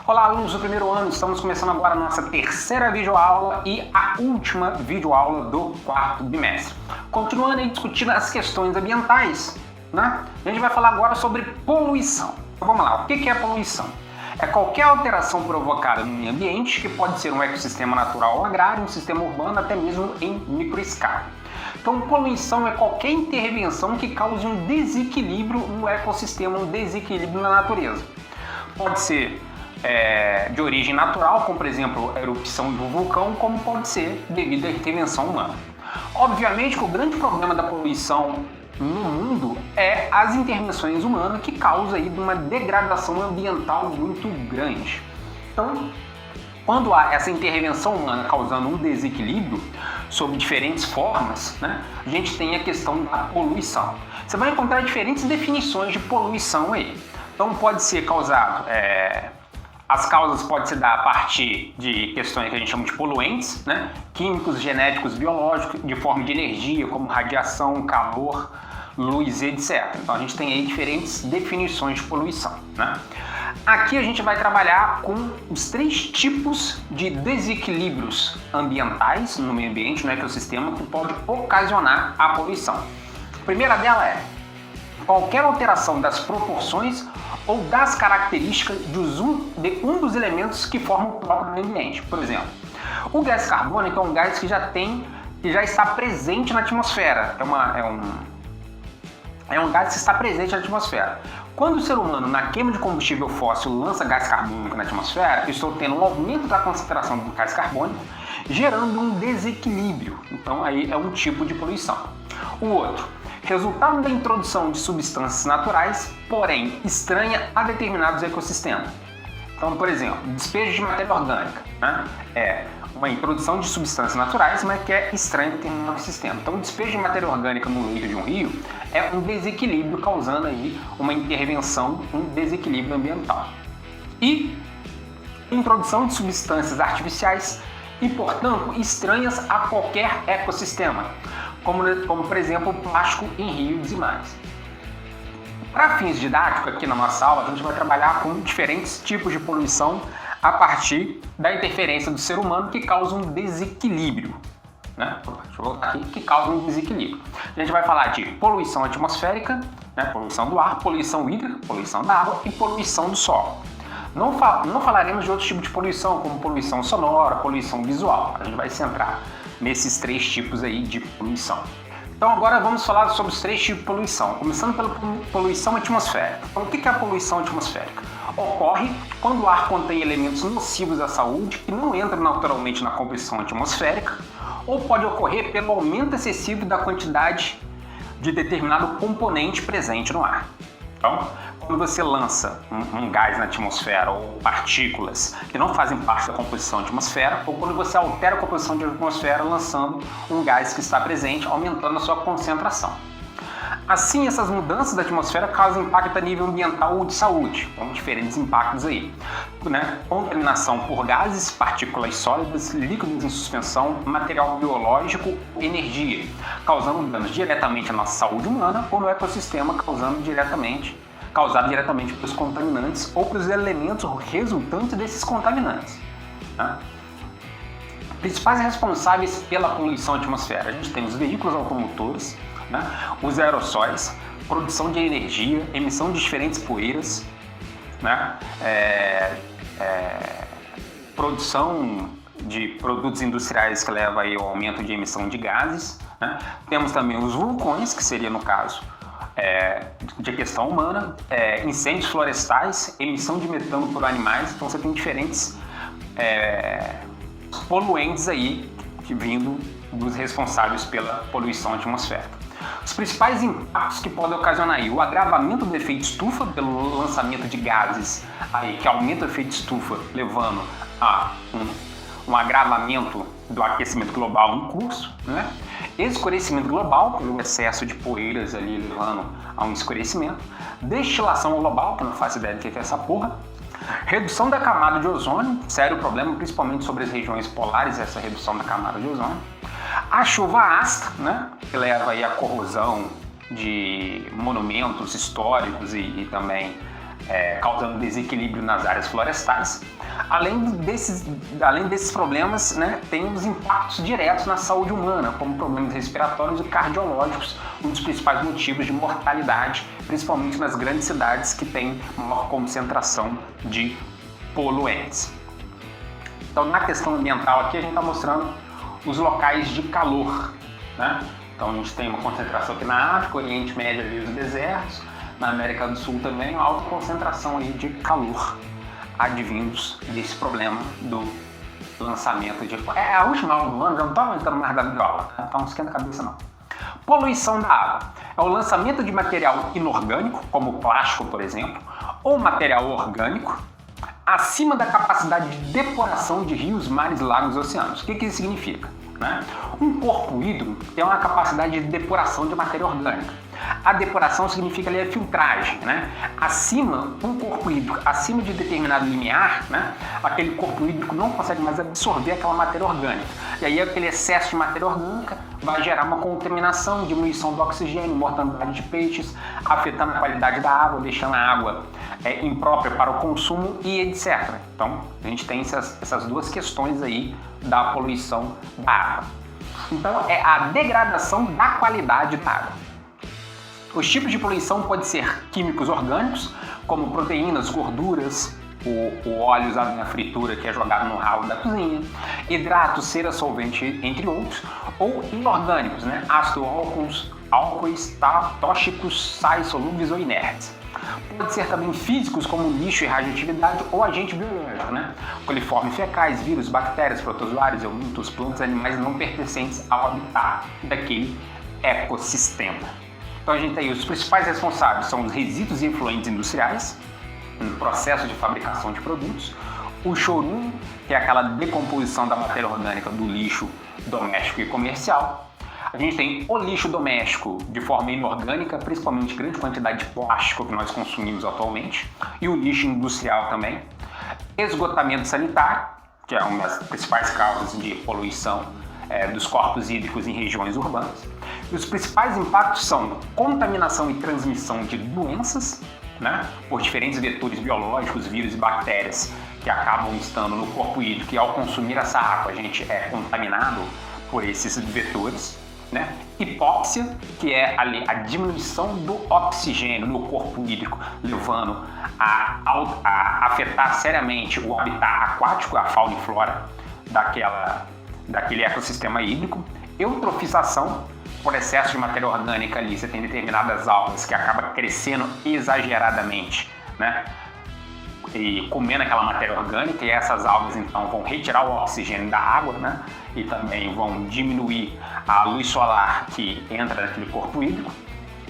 Olá, alunos do primeiro ano, estamos começando agora a nossa terceira videoaula e a última videoaula do quarto bimestre. Continuando aí discutindo as questões ambientais, né? A gente vai falar agora sobre poluição. Então, vamos lá, o que é poluição? É qualquer alteração provocada no meio ambiente, que pode ser um ecossistema natural ou agrário, um sistema urbano, até mesmo em microescala. Então, poluição é qualquer intervenção que cause um desequilíbrio no ecossistema, um desequilíbrio na natureza. Pode ser de origem natural, como por exemplo a erupção de um vulcão, como pode ser devido à intervenção humana. Obviamente que o grande problema da poluição no mundo é as intervenções humanas, que causam aí uma degradação ambiental muito grande. Então, quando há essa intervenção humana causando um desequilíbrio sob diferentes formas, né, a gente tem a questão da poluição. Você vai encontrar diferentes definições de poluição aí. Então pode ser causado, as causas podem se dar a partir de questões que a gente chama de poluentes, né, químicos, genéticos, biológicos, de forma de energia, como radiação, calor, luz, etc. Então a gente tem aí diferentes definições de poluição, né? Aqui a gente vai trabalhar com os três tipos de desequilíbrios ambientais no meio ambiente, no ecossistema, que pode ocasionar a poluição. A primeira dela é qualquer alteração das proporções ou das características de um dos elementos que formam o próprio meio ambiente. Por exemplo, o gás carbônico é um gás que já está presente na atmosfera. É um gás que está presente na atmosfera. Quando o ser humano, na queima de combustível fóssil, lança gás carbônico na atmosfera, estou tendo um aumento da concentração do gás carbônico, gerando um desequilíbrio. Então aí é um tipo de poluição. O outro, resultado da introdução de substâncias naturais, porém estranha a determinados ecossistemas. Então, por exemplo, despejo de matéria orgânica, né? É uma introdução de substâncias naturais, mas que é estranha a determinado sistema. Então, o despejo de matéria orgânica no leito de um rio é um desequilíbrio, causando aí uma intervenção, um desequilíbrio ambiental. E introdução de substâncias artificiais e, portanto, estranhas a qualquer ecossistema, como por exemplo, plástico em rios e mares. Para fins didáticos, aqui na nossa aula, a gente vai trabalhar com diferentes tipos de poluição a partir da interferência do ser humano que causa um desequilíbrio, né? Deixa eu voltar aqui, que causa um desequilíbrio. A gente vai falar de poluição atmosférica, né? Poluição do ar, poluição hídrica, poluição da água e poluição do solo. Não falaremos de outros tipos de poluição, como poluição sonora, poluição visual. A gente vai se centrar nesses três tipos aí de poluição. Então agora vamos falar sobre os três tipos de poluição, começando pela poluição atmosférica. Então o que é a poluição atmosférica? Ocorre quando o ar contém elementos nocivos à saúde que não entram naturalmente na composição atmosférica, ou pode ocorrer pelo aumento excessivo da quantidade de determinado componente presente no ar. Então, quando você lança um gás na atmosfera ou partículas que não fazem parte da composição da atmosfera, ou quando você altera a composição da atmosfera lançando um gás que está presente, aumentando a sua concentração. Assim, essas mudanças da atmosfera causam impacto a nível ambiental ou de saúde, com diferentes impactos aí, né? Contaminação por gases, partículas sólidas, líquidos em suspensão, material biológico, energia, causando danos diretamente à nossa saúde humana ou no ecossistema, causado diretamente pelos contaminantes ou pelos elementos resultantes desses contaminantes, né? Principais responsáveis pela poluição atmosférica, a gente tem os veículos automotores, né? Os aerossóis, produção de energia, emissão de diferentes poeiras, né? Produção de produtos industriais que leva aí ao aumento de emissão de gases, né? Temos também os vulcões, que seria no caso de questão humana, incêndios florestais, emissão de metano por animais. Então você tem diferentes poluentes aí vindo dos responsáveis pela poluição atmosférica. Os principais impactos que podem ocasionar aí o agravamento do efeito estufa pelo lançamento de gases aí, que aumenta o efeito estufa, levando a um agravamento do aquecimento global em curso, né? Escurecimento global, pelo excesso de poeiras ali levando a um escurecimento. Destilação global, que eu não faço ideia do que é essa porra. Redução da camada de ozônio, sério problema, principalmente sobre as regiões polares, essa redução da camada de ozônio. A chuva ácida, né, que leva aí à corrosão de monumentos históricos e também causando desequilíbrio nas áreas florestais. Além desses problemas, né, tem os impactos diretos na saúde humana, como problemas respiratórios e cardiológicos, um dos principais motivos de mortalidade, principalmente nas grandes cidades que têm maior concentração de poluentes. Então, na questão ambiental aqui, a gente está mostrando os locais de calor, né? Então, a gente tem uma concentração aqui na África, Oriente Médio, ali os desertos, na América do Sul também, uma alta concentração aí de calor advindos desse problema do lançamento de... É a última aula do ano, já não estou aguentando mais da videoaula, né? Então não esquenta a cabeça não. Poluição da água. É o lançamento de material inorgânico, como plástico, por exemplo, ou material orgânico, acima da capacidade de depuração de rios, mares, lagos e oceanos. O que isso significa? Né? Um corpo hídrico tem uma capacidade de depuração de matéria orgânica. A depuração significa ali a filtragem, né? Um corpo hídrico acima de determinado limiar, né? Aquele corpo hídrico não consegue mais absorver aquela matéria orgânica. E aí aquele excesso de matéria orgânica vai gerar uma contaminação, diminuição do oxigênio, mortandade de peixes, afetando a qualidade da água, deixando a água imprópria para o consumo e etc. Então a gente tem essas duas questões aí da poluição da água. Então é a degradação da qualidade da água. Os tipos de poluição podem ser químicos orgânicos, como proteínas, gorduras, o óleo usado na fritura que é jogado no ralo da cozinha, hidratos, cera, solvente, entre outros, ou inorgânicos, né? Ácido álcoois, tóxicos, sais solúveis ou inertes. Pode ser também físicos, como lixo e radioatividade, ou agente biológico, né? Coliformes fecais, vírus, bactérias, protozoários, eumintos, plantas e animais não pertencentes ao habitat daquele ecossistema. Então a gente tem os principais responsáveis, são os resíduos e efluentes industriais, no processo de fabricação de produtos, o chorume, que é aquela decomposição da matéria orgânica do lixo doméstico e comercial. A gente tem o lixo doméstico de forma inorgânica, principalmente grande quantidade de plástico que nós consumimos atualmente, e o lixo industrial também. Esgotamento sanitário, que é uma das principais causas de poluição dos corpos hídricos em regiões urbanas. E os principais impactos são contaminação e transmissão de doenças, né, por diferentes vetores biológicos, vírus e bactérias que acabam estando no corpo hídrico, e ao consumir essa água a gente é contaminado por esses vetores, né? Hipóxia, que é a diminuição do oxigênio no corpo hídrico, levando a afetar seriamente o habitat aquático, a fauna e flora daquele ecossistema hídrico. Eutrofização, por excesso de matéria orgânica ali, você tem determinadas algas que acabam crescendo exageradamente, né? E comendo aquela matéria orgânica, e essas algas então vão retirar o oxigênio da água, né? E também vão diminuir a luz solar que entra naquele corpo hídrico.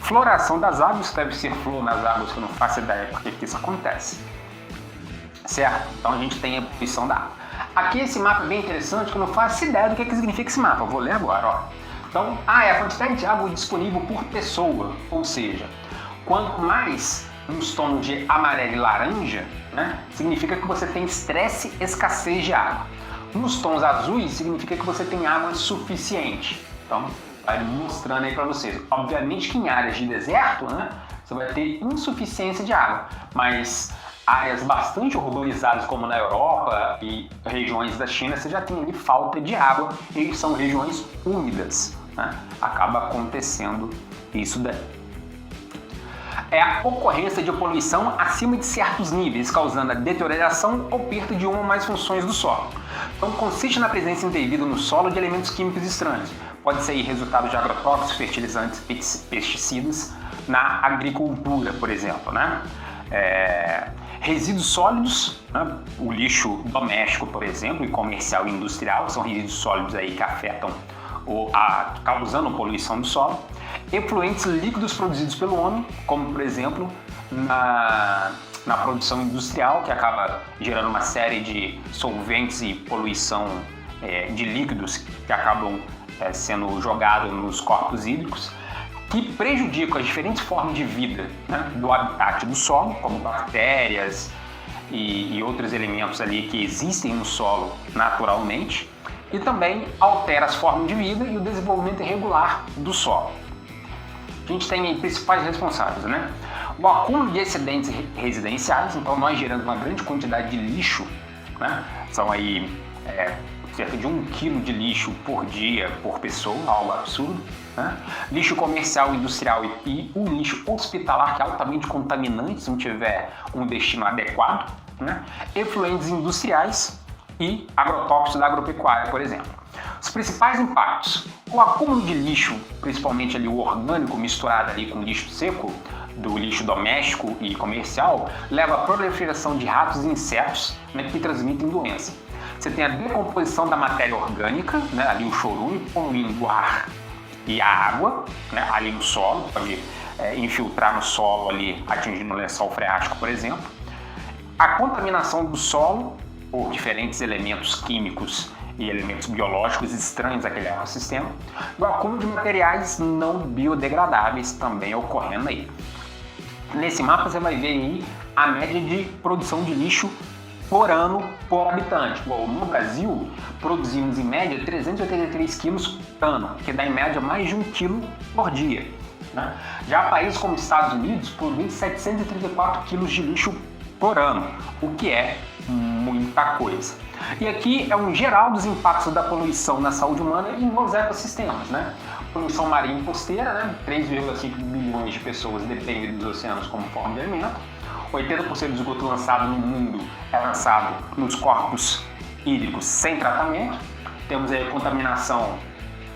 Floração das águas, deve ser flor nas águas, que eu não faço ideia porque que isso acontece. Certo? Então a gente tem a poluição da água. Aqui esse mapa é bem interessante, que eu não faço ideia do que significa esse mapa. Eu vou ler agora, ó. Então, é a quantidade de água disponível por pessoa, ou seja, quanto mais nos tons de amarelo e laranja, né, significa que você tem estresse e escassez de água. Nos tons azuis, significa que você tem água suficiente. Então, vai mostrando aí para vocês. Obviamente que em áreas de deserto, né, você vai ter insuficiência de água, mas áreas bastante urbanizadas como na Europa e regiões da China, você já tem ali falta de água, e são regiões úmidas, né? Acaba acontecendo isso daí. É a ocorrência de poluição acima de certos níveis, causando a deterioração ou perda de uma ou mais funções do solo. Então, consiste na presença indevida no solo de elementos químicos estranhos. Pode ser resultado de agrotóxicos, fertilizantes, pesticidas na agricultura, por exemplo, né? Resíduos sólidos, né? O lixo doméstico, por exemplo, e comercial e industrial, são resíduos sólidos aí que afetam causando poluição do solo. Efluentes líquidos produzidos pelo homem, como por exemplo na produção industrial, que acaba gerando uma série de solventes e poluição de líquidos que acabam sendo jogados nos corpos hídricos, que prejudicam as diferentes formas de vida, né, do habitat do solo, como bactérias e outros elementos ali que existem no solo naturalmente, e também altera as formas de vida e o desenvolvimento irregular do solo. A a gente tem aí principais responsáveis, né? O acúmulo de excedentes residenciais, então nós geramos uma grande quantidade de lixo, né? São aí cerca de 1 kg de lixo por dia, por pessoa, algo absurdo, né? Lixo comercial, industrial e o lixo hospitalar, que é altamente contaminante se não tiver um destino adequado, né? Efluentes industriais e agrotóxicos da agropecuária, por exemplo. Os principais impactos: o acúmulo de lixo, principalmente ali o orgânico misturado ali com lixo seco, do lixo doméstico e comercial, leva à proliferação de ratos e insetos, né, que transmitem doença. Você tem a decomposição da matéria orgânica, né, ali o chorume poluindo o ar e a água, né, ali no solo, pode infiltrar no solo ali, atingindo o lençol freático, por exemplo. A contaminação do solo por diferentes elementos químicos e elementos biológicos estranhos àquele ecossistema. O acúmulo de materiais não biodegradáveis também ocorrendo aí. Nesse mapa você vai ver aí a média de produção de lixo por ano por habitante. Bom, no Brasil, produzimos em média 383 quilos por ano, que dá em média mais de 1 quilo por dia, né? Já países como Estados Unidos produzem 734 quilos de lixo por ano, o que é muita coisa. E aqui é um geral dos impactos da poluição na saúde humana e nos ecossistemas, né? Poluição marinha e costeira, né? 3,5 bilhões de pessoas dependem dos oceanos como forma de alimento. 80% do esgoto lançado no mundo é lançado nos corpos hídricos sem tratamento. Temos aí contaminação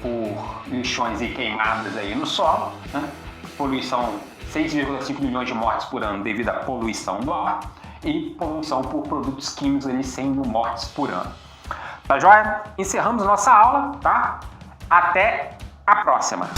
por lixões e queimadas aí no solo, né? Poluição, 6,5 milhões de mortes por ano devido à poluição do ar e poluição por produtos químicos ali, 100 mil mortes por ano. Tá joia? Encerramos nossa aula, tá? Até a próxima!